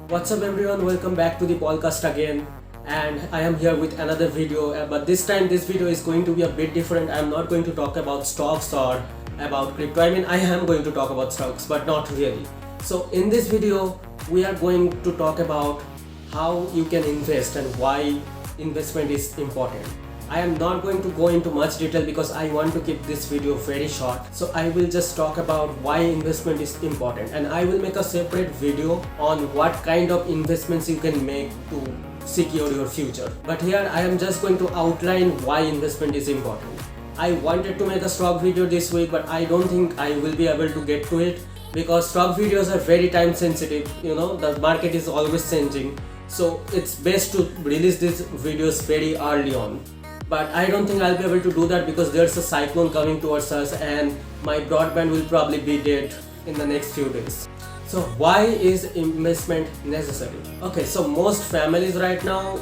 What's up everyone, welcome back to the podcast again, and I am here with another video, but this time this video is going to be a bit different. I am not going to talk about stocks or about crypto. I mean, I am going to talk about stocks, but not really. So in this video we are going to talk about how you can invest and why investment is important. I am not going to go into much detail because I want to keep this video very short. So I will just talk about why investment is important, and I will make a separate video on what kind of investments you can make to secure your future. But here I am just going to outline why investment is important. I wanted to make a stock video this week, but I don't think I will be able to get to it because stock videos are very time sensitive. You know, the market is always changing. So it's best to release these videos very early on. But I don't think I'll be able to do that because there's a cyclone coming towards us and my broadband will probably be dead in the next few days. So why is investment necessary? Okay, so most families right now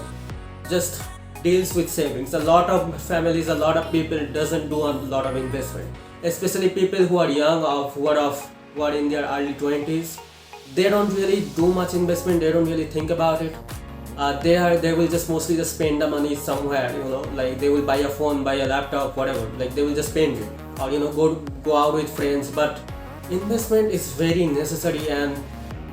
just deals with savings. A lot of families, a lot of people doesn't do a lot of investment, especially people who are young or who are in their early 20s. They don't really do much investment, they don't really think about it. They will just mostly just spend the money somewhere, you know, like they will buy a phone, buy a laptop, whatever, like they will just spend it, or you know, go out with friends. But investment is very necessary, and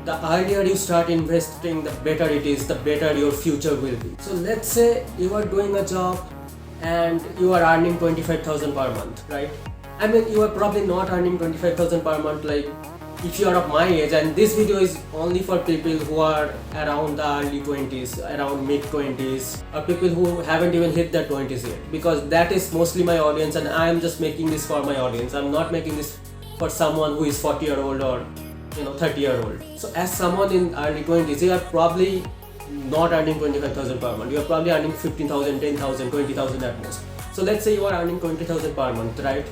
the earlier you start investing, the better it is, the better your future will be. So let's say you are doing a job and you are earning 25,000 per month, right? I mean, you are probably not earning 25,000 per month, like if you are of my age, and this video is only for people who are around the early 20s, around mid 20s, or people who haven't even hit their 20s yet, because that is mostly my audience, and I am just making this for my audience. I'm not making this for someone who is 40-year-old or 30-year-old. So as someone in early 20s, you are probably not earning 25,000 per month. You are probably earning 15,000, 10,000, 20,000 at most. So let's say you are earning 20,000 per month, right?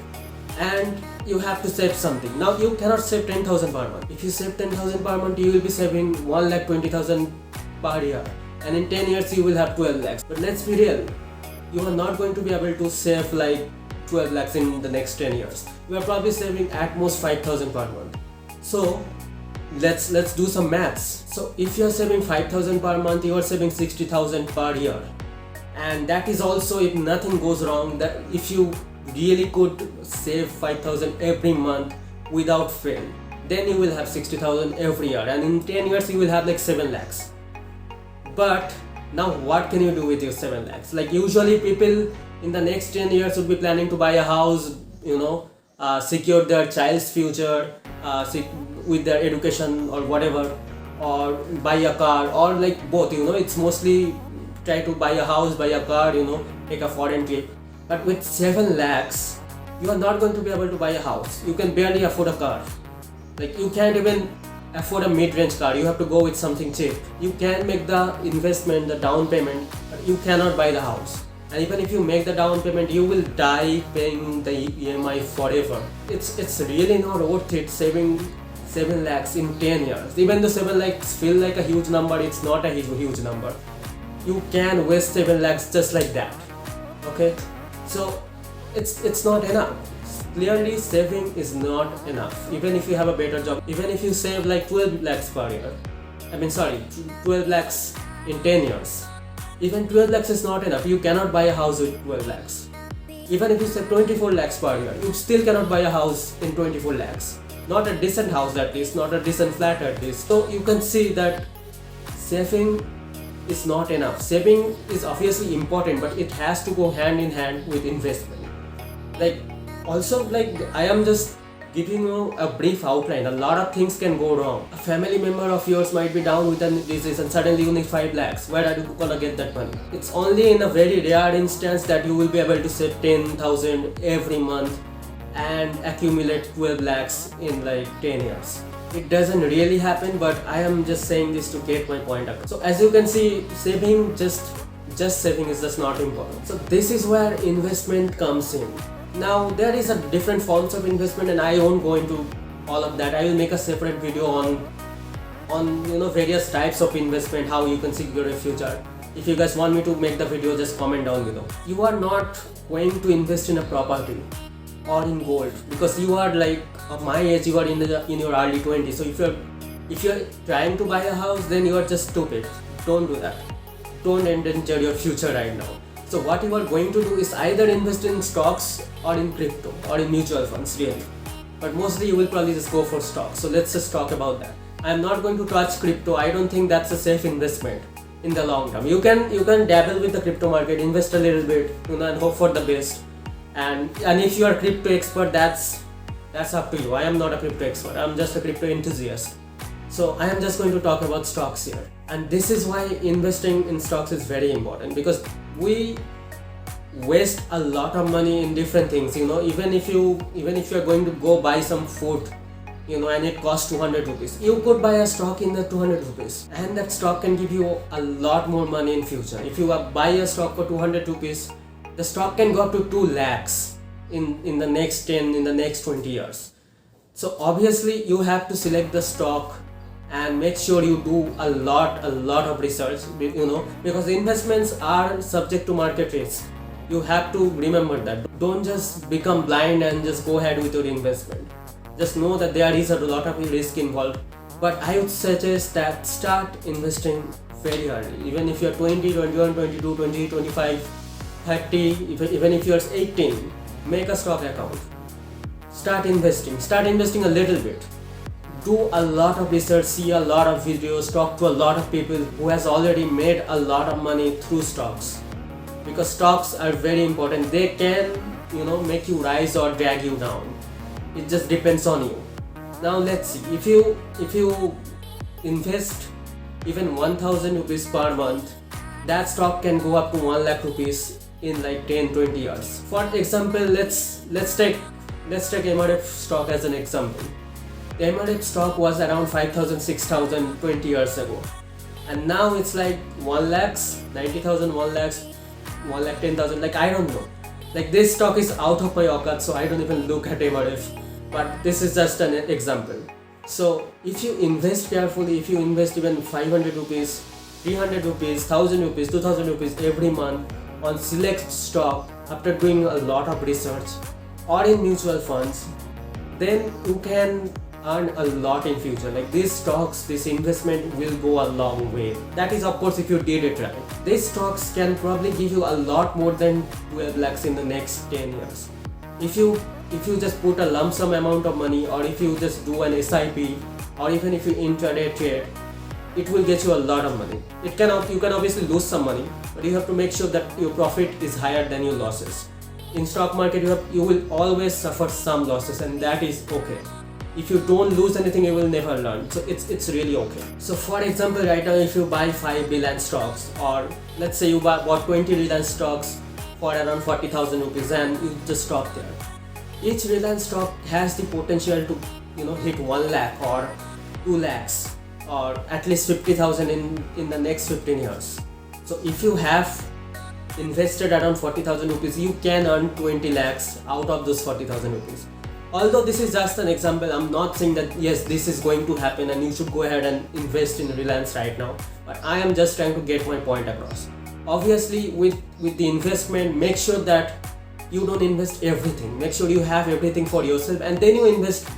And you have to save something. Now you cannot save 10,000 per month. If you save 10,000 per month, you will be saving 1,20,000 per year, and in 10 years you will have 12 lakhs. But let's be real, you are not going to be able to save like 12 lakhs in the next 10 years. You are probably saving at most 5,000 per month. So let's do some maths. So if you are saving 5,000 per month, you are saving 60,000 per year, and that is also if nothing goes wrong. That if you really could save 5,000 every month without fail, then you will have 60,000 every year, and in 10 years you will have like 7 lakhs. But now what can you do with your 7 lakhs? Like usually people in the next 10 years would be planning to buy a house, secure their child's future with their education or whatever, or buy a car, or like both, it's mostly try to buy a house, buy a car, take a foreign trip. But with 7 lakhs, you are not going to be able to buy a house. You can barely afford a car. Like you can't even afford a mid-range car. You have to go with something cheap. You can make the investment, the down payment, but you cannot buy the house. And even if you make the down payment, you will die paying the EMI forever. It's really not worth it saving 7 lakhs in 10 years. Even though 7 lakhs feel like a huge number, it's not a huge number. You can waste 7 lakhs just like that. Okay? So it's not enough. Clearly saving is not enough. Even if you have a better job, even if you save like 12 lakhs per year, 12 lakhs in 10 years, even 12 lakhs is not enough. You cannot buy a house with 12 lakhs. Even if you save 24 lakhs per year, you still cannot buy a house in 24 lakhs. Not a decent house at least, not a decent flat at least. So you can see that saving is not enough. Saving is obviously important, but it has to go hand in hand with investment. I am just giving you a brief outline. A lot of things can go wrong. A family member of yours might be down with a disease and suddenly you need 5 lakhs. Where are you gonna get that money? It's only in a very rare instance that you will be able to save 10,000 every month and accumulate 12 lakhs in like 10 years. It doesn't really happen, but I am just saying this to get my point across. So as you can see, saving, just saving is just not important. So this is where investment comes in. Now there is a different forms of investment, and I won't go into all of that. I will make a separate video on various types of investment, how you can secure a future. If you guys want me to make the video, just comment down below. You are not going to invest in a property or in gold because you are like of my age, you are in your early 20s. So If you're trying to buy a house, then you are just stupid. Don't do that. Don't endanger your future right now. So what you are going to do is either invest in stocks or in crypto or in mutual funds, really. But mostly you will probably just go for stocks. So let's just talk about that. I am not going to touch crypto. I don't think that's a safe investment in the long term. You can dabble with the crypto market, invest a little bit, and hope for the best. And if you are a crypto expert, that's up to you. I am not a crypto expert. I'm just a crypto enthusiast. So I am just going to talk about stocks here. And this is why investing in stocks is very important, because we waste a lot of money in different things. Even if you are going to go buy some food, and it costs 200 rupees, you could buy a stock in the 200 rupees, and that stock can give you a lot more money in future. If you buy a stock for 200 rupees, the stock can go up to 2 lakhs in the next 10, in the next 20 years. So obviously you have to select the stock and make sure you do a lot of research, because investments are subject to market risk. You have to remember that. Don't just become blind and just go ahead with your investment. Just know that there is a lot of risk involved. But I would suggest that start investing very early. Even if you're 20, 21, 22, 20, 25, 30, even if you're 18, make a stock account. Start investing a little bit. Do a lot of research, see a lot of videos, talk to a lot of people who has already made a lot of money through stocks. Because stocks are very important. They can, make you rise or drag you down. It just depends on you. Now let's see. If you invest even 1000 rupees per month, that stock can go up to 1 lakh rupees in like 10-20 years. For example, let's take MRF stock as an example. The MRF stock was around 5,000, 6,000 20 years ago, and now it's like 1 lakhs, 90,000, 1 lakhs, 1 lakh 10,000. Like, I don't know. Like, this stock is out of my aukat, so I don't even look at MRF. But this is just an example. So if you invest carefully, if you invest even 500 rupees, 300 rupees, 1000 rupees, 2000 rupees every month on select stock after doing a lot of research, or in mutual funds, then you can earn a lot in future. Like, these stocks, this investment will go a long way. That is, of course, if you did it right. These stocks can probably give you a lot more than 12 lakhs in the next 10 years. If you just put a lump sum amount of money, or if you just do an SIP, or even if you intraday trade, it will get you a lot of money. You can obviously lose some money, but you have to make sure that your profit is higher than your losses. In stock market, you will always suffer some losses, and that is okay. If you don't lose anything, you will never learn. So it's really okay. So for example, right now, if you buy 5 Reliance stocks, or let's say you bought 20 Reliance stocks for around 40,000 rupees, and you just stop there. Each Reliance stock has the potential to hit 1 lakh or 2 lakhs or at least 50,000 in the next 15 years. So if you have invested around 40,000 rupees, you can earn 20 lakhs out of those 40,000 rupees. Although this is just an example, I'm not saying that yes, this is going to happen and you should go ahead and invest in Reliance right now, but I am just trying to get my point across. Obviously, with the investment, make sure that you don't invest everything. Make sure you have everything for yourself, and then you invest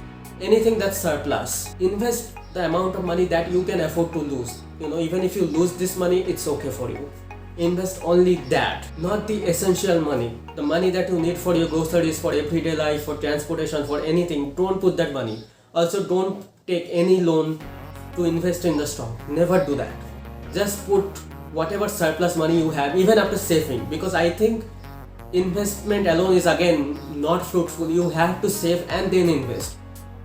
anything that's surplus. Invest the amount of money that you can afford to lose. Even if you lose this money, it's okay for you. Invest only that, not the essential money. The money that you need for your groceries, for everyday life, for transportation, for anything. Don't put that money. Also, don't take any loan to invest in the stock. Never do that. Just put whatever surplus money you have, even after saving, because I think investment alone is again not fruitful. You have to save and then invest.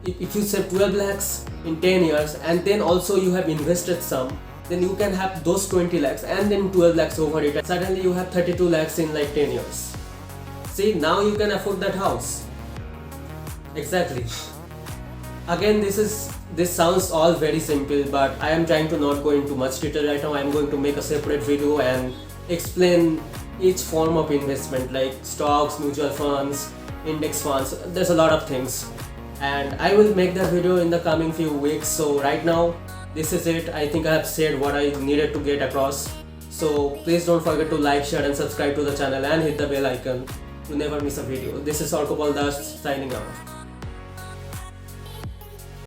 If you save 12 lakhs in 10 years and then also you have invested some, then you can have those 20 lakhs and then 12 lakhs over it. Suddenly you have 32 lakhs in like 10 years. See, now you can afford that house. Exactly. Again, this sounds all very simple, but I am trying to not go into much detail right now. I am going to make a separate video and explain each form of investment, like stocks, mutual funds, index funds. There's a lot of things, and I will make that video in the coming few weeks. So right now, this is it. I think I have said what I needed to get across. So please don't forget to like, share and subscribe to the channel and hit the bell icon to never miss a video. This is Orkopal Das signing out.